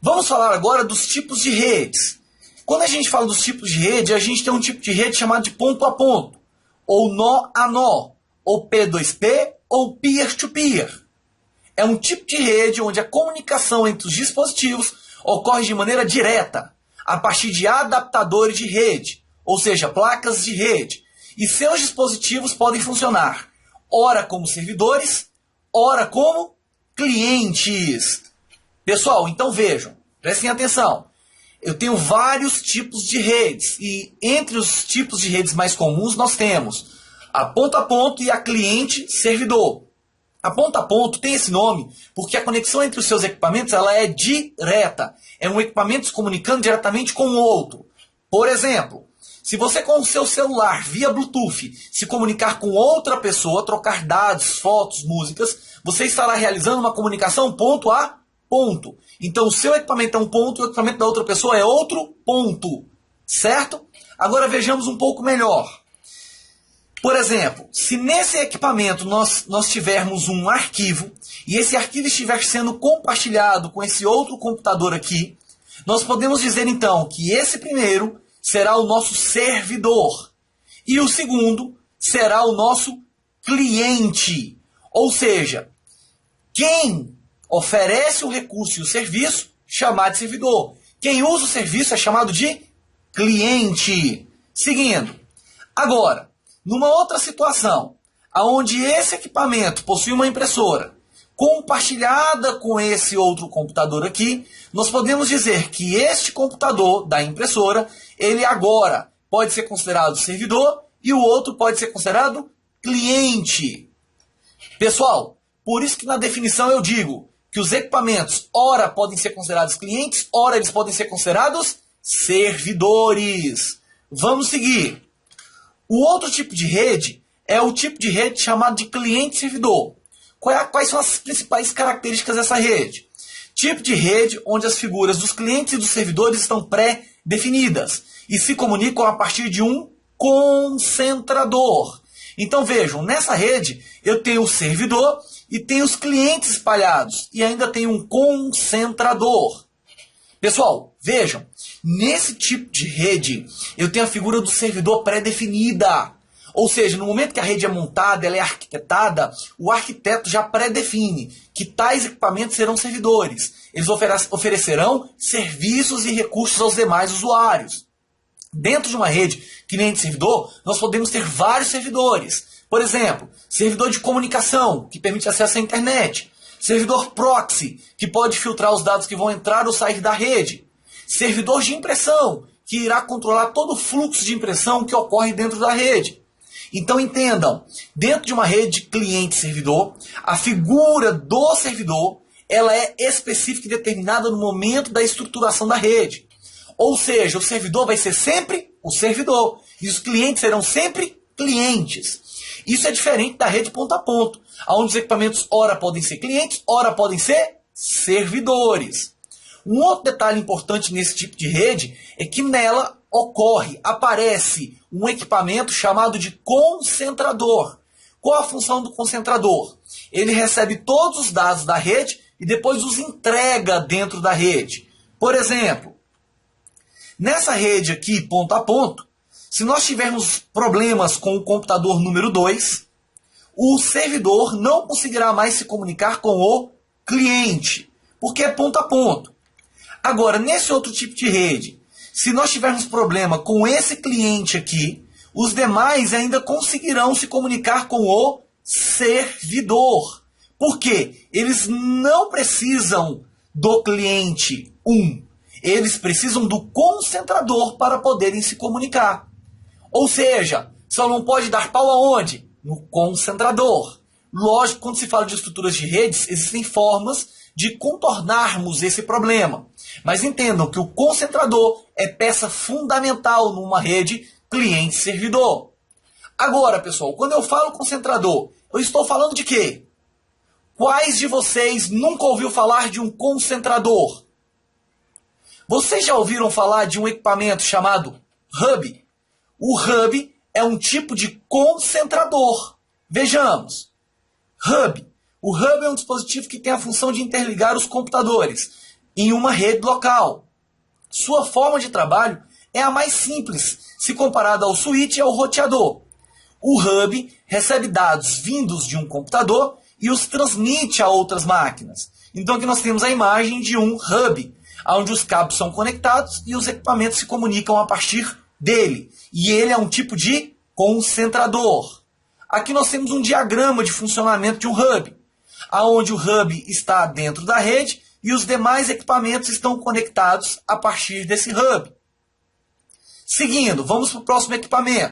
Vamos falar agora dos tipos de redes. Quando a gente fala dos tipos de rede, a gente tem um tipo de rede chamado de ponto a ponto, ou nó a nó, ou P2P, ou peer-to-peer. É um tipo de rede onde a comunicação entre os dispositivos ocorre de maneira direta, a partir de adaptadores de rede, ou seja, placas de rede. E seus dispositivos podem funcionar, ora como servidores, ora como clientes. Pessoal, então vejam, prestem atenção. Eu tenho vários tipos de redes e entre os tipos de redes mais comuns nós temos a ponto e a cliente-servidor. A ponto tem esse nome porque a conexão entre os seus equipamentos ela é direta. É um equipamento se comunicando diretamente com o outro. Por exemplo, se você com o seu celular via Bluetooth se comunicar com outra pessoa, trocar dados, fotos, músicas, você estará realizando uma comunicação ponto a ponto. Então o seu equipamento é um ponto e o equipamento da outra pessoa é outro ponto. Certo? Agora vejamos um pouco melhor. Por exemplo, se nesse equipamento nós tivermos um arquivo e esse arquivo estiver sendo compartilhado com esse outro computador aqui, nós podemos dizer então que esse primeiro será o nosso servidor e o segundo será o nosso cliente. Ou seja, quem oferece o recurso e o serviço, chamado de servidor. Quem usa o serviço é chamado de cliente. Seguindo. Agora, numa outra situação, onde esse equipamento possui uma impressora compartilhada com esse outro computador aqui, nós podemos dizer que este computador da impressora, ele agora pode ser considerado servidor e o outro pode ser considerado cliente. Pessoal, por isso que na definição eu digo que os equipamentos, ora podem ser considerados clientes, ora eles podem ser considerados servidores. Vamos seguir. O outro tipo de rede é o tipo de rede chamado de cliente-servidor. Quais são as principais características dessa rede? Tipo de rede onde as figuras dos clientes e dos servidores estão pré-definidas e se comunicam a partir de um concentrador. Então vejam, nessa rede eu tenho o servidor e tenho os clientes espalhados e ainda tenho um concentrador. Pessoal, vejam, nesse tipo de rede eu tenho a figura do servidor pré-definida. Ou seja, no momento que a rede é montada, ela é arquitetada, o arquiteto já pré-define que tais equipamentos serão servidores. Eles oferecerão serviços e recursos aos demais usuários. Dentro de uma rede cliente-servidor, nós podemos ter vários servidores. Por exemplo, servidor de comunicação, que permite acesso à internet. Servidor proxy, que pode filtrar os dados que vão entrar ou sair da rede. Servidor de impressão, que irá controlar todo o fluxo de impressão que ocorre dentro da rede. Então entendam, dentro de uma rede cliente-servidor, a figura do servidor ela é específica e determinada no momento da estruturação da rede. Ou seja, o servidor vai ser sempre o servidor e os clientes serão sempre clientes. Isso é diferente da rede ponto a ponto, onde os equipamentos ora podem ser clientes, ora podem ser servidores. Um outro detalhe importante nesse tipo de rede é que nela aparece um equipamento chamado de concentrador. Qual a função do concentrador? Ele recebe todos os dados da rede e depois os entrega dentro da rede. Por exemplo, nessa rede aqui, ponto a ponto, se nós tivermos problemas com o computador número 2, o servidor não conseguirá mais se comunicar com o cliente, porque é ponto a ponto. Agora, nesse outro tipo de rede, se nós tivermos problema com esse cliente aqui, os demais ainda conseguirão se comunicar com o servidor. Por quê? Eles não precisam do cliente 1. Eles precisam do concentrador para poderem se comunicar. Ou seja, só não pode dar pau aonde? No concentrador. Lógico, quando se fala de estruturas de redes, existem formas de contornarmos esse problema. Mas entendam que o concentrador é peça fundamental numa rede cliente-servidor. Agora, pessoal, quando eu falo concentrador, eu estou falando de quê? Quais de vocês nunca ouviu falar de um concentrador? Vocês já ouviram falar de um equipamento chamado hub? O hub é um tipo de concentrador. Vejamos. Hub. O hub é um dispositivo que tem a função de interligar os computadores. em uma rede local. Sua forma de trabalho é a mais simples, se comparada ao switch e ao roteador. O hub recebe dados vindos de um computador e os transmite a outras máquinas. Então aqui nós temos a imagem de um hub, onde os cabos são conectados e os equipamentos se comunicam a partir dele. E ele é um tipo de concentrador. Aqui nós temos um diagrama de funcionamento de um hub, onde o hub está dentro da rede e os demais equipamentos estão conectados a partir desse hub. Seguindo, vamos para o próximo equipamento.